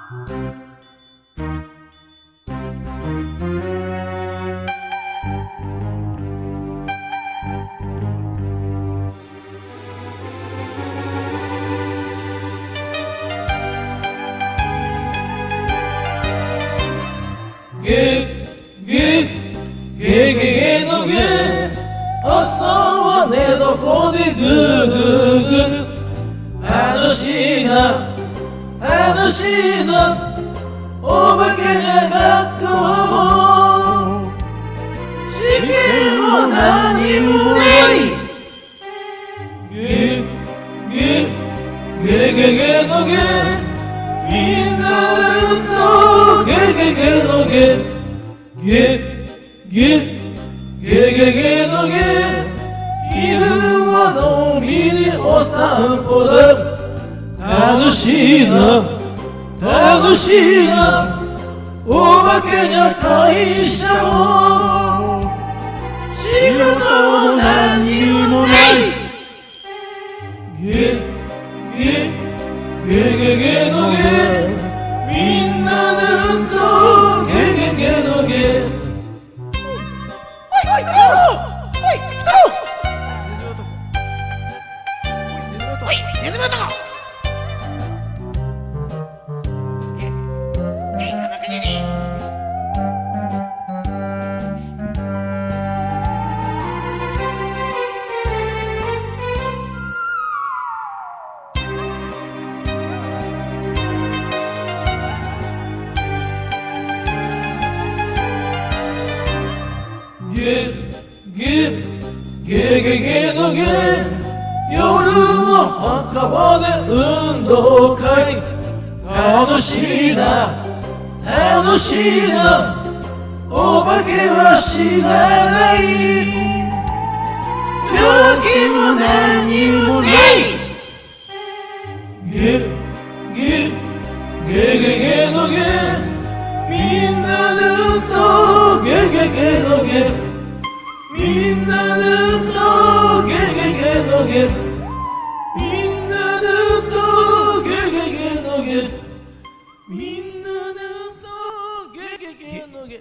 ゲゲゲゲゲのゲ、朝は寝床でグーグーグー。楽しいな楽しいな、お化けが学校も試験も何もない。ゲゲゲゲゲのゲ、みんなで歌うゲゲゲのゲ、ゲゲゲゲゲのゲ。昼はのんびりお散歩だ。楽しいな楽しいな、お化けが会社も仕事も何もない。ゲゲゲゲゲのゲ、みんなで歌うゲゲゲのゲ。おいおい鬼太郎、おい鬼太郎、おいネズミ男、ゲゲゲゲゲのゲ、夜は墓場で運動会。楽しいな楽しいな、お化けは知らない。病気も何もない。ゲゲゲゲゲのゲ、みんなで歌うゲゲゲのゲ、みんなで歌うゲゲゲのゲ、みんなで歌うゲゲゲのゲ、みんなで歌うゲゲゲのゲ。